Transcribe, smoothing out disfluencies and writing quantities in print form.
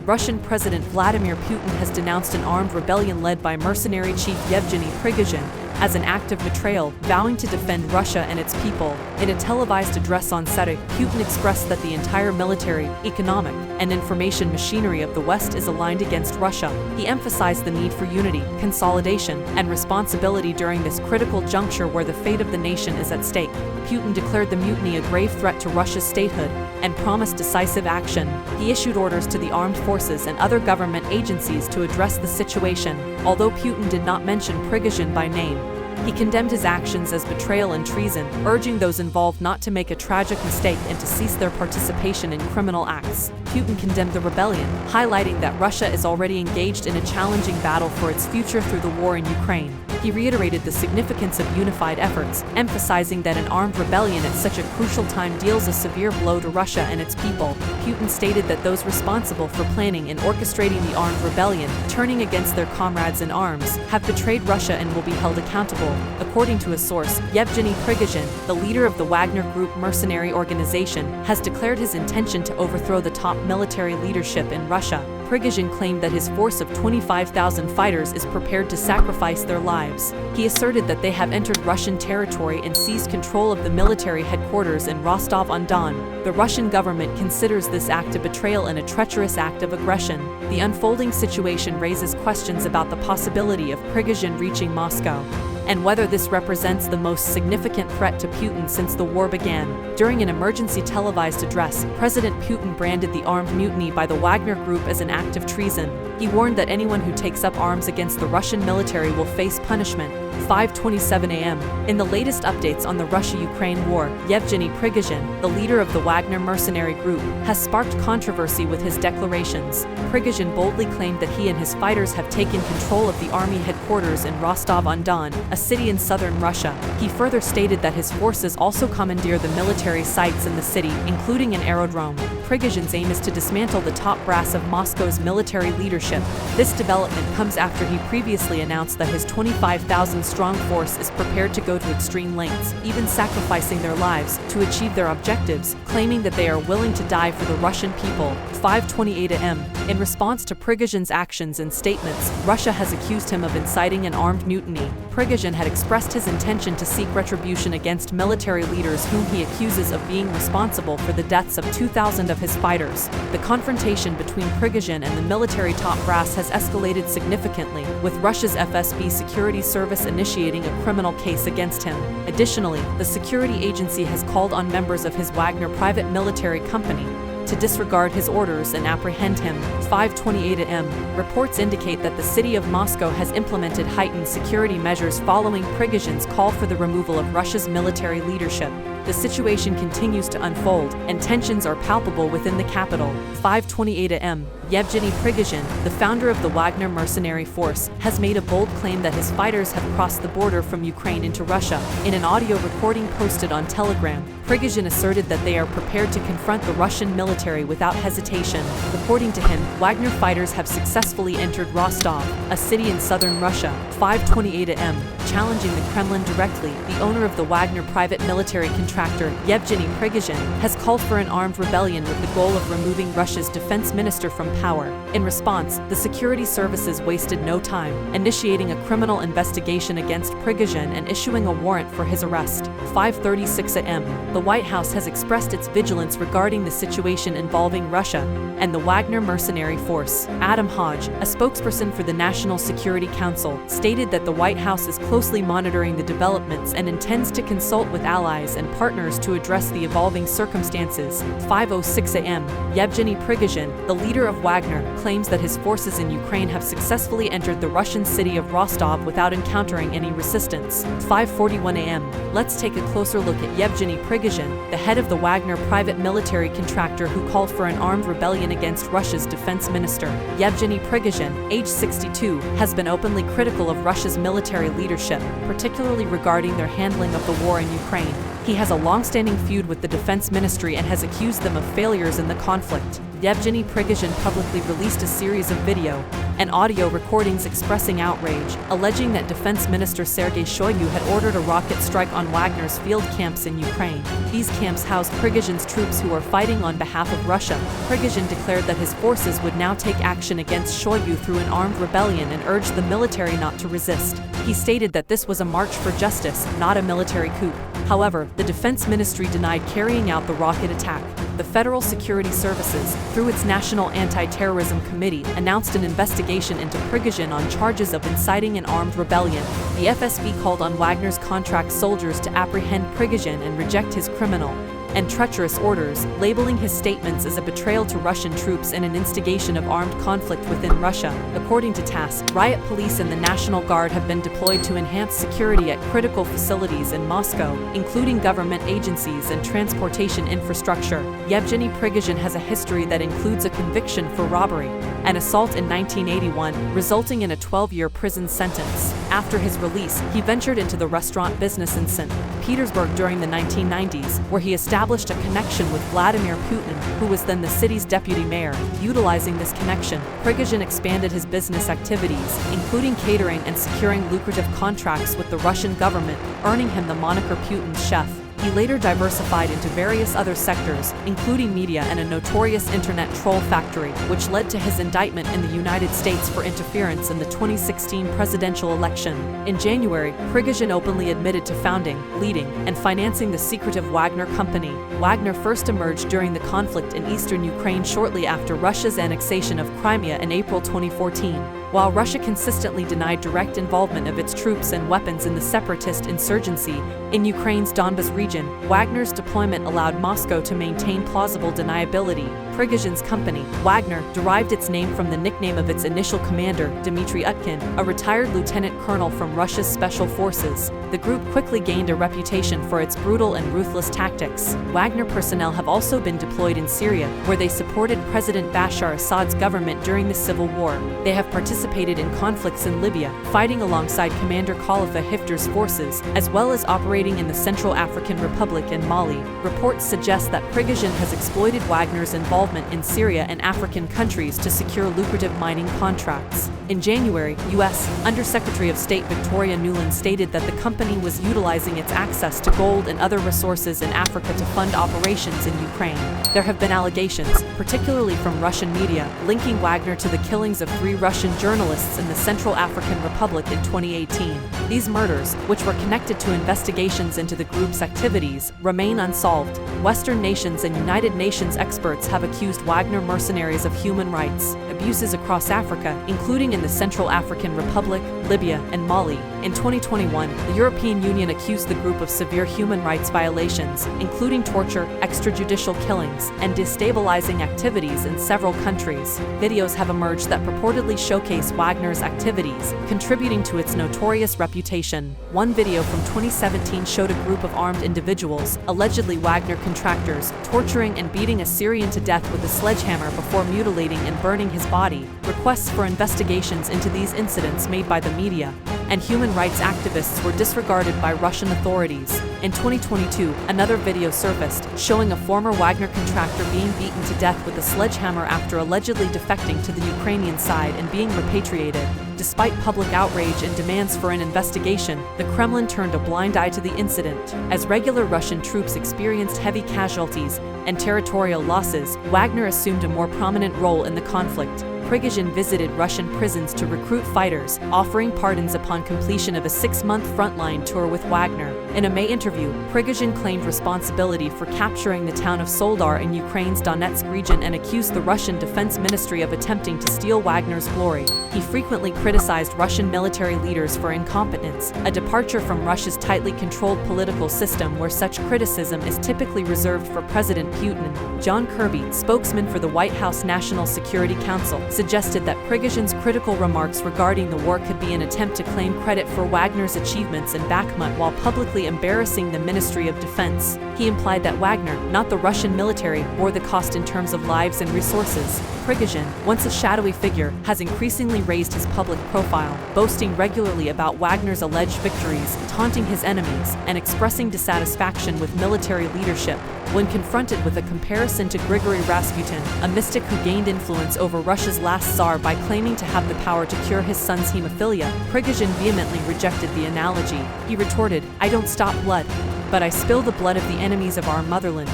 Russian President Vladimir Putin has denounced an armed rebellion led by mercenary chief Yevgeny Prigozhin as an act of betrayal, vowing to defend Russia and its people. In a televised address on Saturday, Putin expressed that the entire military, economic, and information machinery of the West is aligned against Russia. He emphasized the need for unity, consolidation, and responsibility during this critical juncture where the fate of the nation is at stake. Putin declared the mutiny a grave threat to Russia's statehood and promised decisive action. He issued orders to the armed forces and other government agencies to address the situation, although Putin did not mention Prigozhin by name. He condemned his actions as betrayal and treason, urging those involved not to make a tragic mistake and to cease their participation in criminal acts. Putin condemned the rebellion, highlighting that Russia is already engaged in a challenging battle for its future through the war in Ukraine. He reiterated the significance of unified efforts, emphasizing that an armed rebellion at such a crucial time deals a severe blow to Russia and its people. Putin stated that those responsible for planning and orchestrating the armed rebellion, turning against their comrades in arms, have betrayed Russia and will be held accountable. According to a source, Yevgeny Prigozhin, the leader of the Wagner Group mercenary organization, has declared his intention to overthrow the top military leadership in Russia. Prigozhin claimed that his force of 25,000 fighters is prepared to sacrifice their lives. He asserted that they have entered Russian territory and seized control of the military headquarters in Rostov-on-Don. The Russian government considers this act of betrayal and a treacherous act of aggression. The unfolding situation raises questions about the possibility of Prigozhin reaching Moscow, and whether this represents the most significant threat to Putin since the war began. During an emergency televised address, President Putin branded the armed mutiny by the Wagner Group as an act of treason. He warned that anyone who takes up arms against the Russian military will face punishment. 5:27 a.m. In the latest updates on the Russia-Ukraine war, Yevgeny Prigozhin, the leader of the Wagner mercenary group, has sparked controversy with his declarations. Prigozhin boldly claimed that he and his fighters have taken control of the army headquarters in Rostov-on-Don, a city in southern Russia. He further stated that his forces also commandeer the military sites in the city, including an aerodrome. Prigozhin's aim is to dismantle the top brass of Moscow's military leadership. This development comes after he previously announced that his 25,000-strong force is prepared to go to extreme lengths, even sacrificing their lives, to achieve their objectives, claiming that they are willing to die for the Russian people. 5:28 a.m. In response to Prigozhin's actions and statements, Russia has accused him of inciting an armed mutiny. Prigozhin had expressed his intention to seek retribution against military leaders whom he accuses of being responsible for the deaths of 2,000 of his fighters. The confrontation between Prigozhin and the military top brass has escalated significantly, with Russia's FSB security service initiating a criminal case against him. Additionally, the security agency has called on members of his Wagner private military company to disregard his orders and apprehend him. 5:28 a.m. Reports indicate that the city of Moscow has implemented heightened security measures following Prigozhin's call for the removal of Russia's military leadership. The situation continues to unfold, and tensions are palpable within the capital. 5:28 a.m. Yevgeny Prigozhin, the founder of the Wagner mercenary force, has made a bold claim that his fighters have crossed the border from Ukraine into Russia. In an audio recording posted on Telegram, Prigozhin asserted that they are prepared to confront the Russian military without hesitation. According to him, Wagner fighters have successfully entered Rostov, a city in southern Russia. 5:28 a.m. Challenging the Kremlin directly, the owner of the Wagner private military contractor, Yevgeny Prigozhin, has called for an armed rebellion with the goal of removing Russia's defense minister from power. In response, the security services wasted no time, initiating a criminal investigation against Prigozhin and issuing a warrant for his arrest. 5:36 a.m. The White House has expressed its vigilance regarding the situation involving Russia and the Wagner mercenary force. Adam Hodge, a spokesperson for the National Security Council, stated that the White House is closely monitoring the developments and intends to consult with allies and partners to address the evolving circumstances. 5:06 a.m. Yevgeny Prigozhin, the leader of Wagner, claims that his forces in Ukraine have successfully entered the Russian city of Rostov without encountering any resistance. 5:41 a.m. Let's take a closer look at Yevgeny Prigozhin, the head of the Wagner private military contractor who called for an armed rebellion against Russia's defense minister. Yevgeny Prigozhin, age 62, has been openly critical of Russia's military leadership, particularly regarding their handling of the war in Ukraine. He has a long-standing feud with the defense ministry and has accused them of failures in the conflict. Yevgeny Prigozhin publicly released a series of video and audio recordings expressing outrage, alleging that Defense Minister Sergei Shoigu had ordered a rocket strike on Wagner's field camps in Ukraine. These camps housed Prigozhin's troops who were fighting on behalf of Russia. Prigozhin declared that his forces would now take action against Shoigu through an armed rebellion and urged the military not to resist. He stated that this was a march for justice, not a military coup. However, the Defense Ministry denied carrying out the rocket attack. The Federal Security Services, through its National Anti-Terrorism Committee, announced an investigation into Prigozhin on charges of inciting an armed rebellion. The FSB called on Wagner's contract soldiers to apprehend Prigozhin and reject his criminal and treacherous orders, labeling his statements as a betrayal to Russian troops and an instigation of armed conflict within Russia. According to TASS, riot police and the National Guard have been deployed to enhance security at critical facilities in Moscow, including government agencies and transportation infrastructure. Yevgeny Prigozhin has a history that includes a conviction for robbery and assault in 1981, resulting in a 12-year prison sentence. After his release, he ventured into the restaurant business in St. Petersburg during the 1990s, where he established a connection with Vladimir Putin, who was then the city's deputy mayor. Utilizing this connection, Prigozhin expanded his business activities, including catering and securing lucrative contracts with the Russian government, earning him the moniker Putin's chef. He later diversified into various other sectors, including media and a notorious internet troll factory, which led to his indictment in the United States for interference in the 2016 presidential election. In January, Prigozhin openly admitted to founding, leading, and financing the secretive Wagner company. Wagner first emerged during the conflict in eastern Ukraine shortly after Russia's annexation of Crimea in April 2014. While Russia consistently denied direct involvement of its troops and weapons in the separatist insurgency in Ukraine's Donbas region, Wagner's deployment allowed Moscow to maintain plausible deniability. Prigozhin's company, Wagner, derived its name from the nickname of its initial commander, Dmitry Utkin, a retired lieutenant colonel from Russia's special forces. The group quickly gained a reputation for its brutal and ruthless tactics. Wagner personnel have also been deployed in Syria, where they supported President Bashar Assad's government during the civil war. They have participated in conflicts in Libya, fighting alongside Commander Khalifa Haftar's forces, as well as operating in the Central African Republic and Mali. Reports suggest that Prigozhin has exploited Wagner's involvement in Syria and African countries to secure lucrative mining contracts. In January, U.S. Undersecretary of State Victoria Nuland stated that the company was utilizing its access to gold and other resources in Africa to fund operations in Ukraine. There have been allegations, particularly from Russian media, linking Wagner to the killings of 3 Russian journalists in the Central African Republic in 2018. These murders, which were connected to investigations into the group's activities, remain unsolved. Western nations and United Nations experts have accused Wagner mercenaries of human rights abuses across Africa, including in the Central African Republic, Libya, and Mali. In 2021, the European Union accused the group of severe human rights violations, including torture, extrajudicial killings, and destabilizing activities in several countries. Videos have emerged that purportedly showcase Wagner's activities, contributing to its notorious reputation. One video from 2017 showed a group of armed individuals, allegedly Wagner contractors, torturing and beating a Syrian to death with a sledgehammer before mutilating and burning his body. Requests for investigations into these incidents made by the media and human rights activists were disregarded by Russian authorities. In 2022, another video surfaced, showing a former Wagner contractor being beaten to death with a sledgehammer after allegedly defecting to the Ukrainian side and being repatriated. Despite public outrage and demands for an investigation, the Kremlin turned a blind eye to the incident. As regular Russian troops experienced heavy casualties and territorial losses, Wagner assumed a more prominent role in the conflict. Prigozhin visited Russian prisons to recruit fighters, offering pardons upon completion of a 6-month frontline tour with Wagner. In a May interview, Prigozhin claimed responsibility for capturing the town of Soledar in Ukraine's Donetsk region and accused the Russian Defense Ministry of attempting to steal Wagner's glory. He frequently criticized Russian military leaders for incompetence, a departure from Russia's tightly controlled political system where such criticism is typically reserved for President Putin. John Kirby, spokesman for the White House National Security Council, suggested that Prigozhin's critical remarks regarding the war could be an attempt to claim credit for Wagner's achievements in Bakhmut while publicly embarrassing the Ministry of Defense. He implied that Wagner, not the Russian military, bore the cost in terms of lives and resources. Prigozhin, once a shadowy figure, has increasingly raised his public profile, boasting regularly about Wagner's alleged victories, taunting his enemies, and expressing dissatisfaction with military leadership. When confronted with a comparison to Grigory Rasputin, a mystic who gained influence over Russia's last Tsar by claiming to have the power to cure his son's hemophilia, Prigozhin vehemently rejected the analogy. He retorted, "I don't stop blood, but I spill the blood of the enemies of our motherland."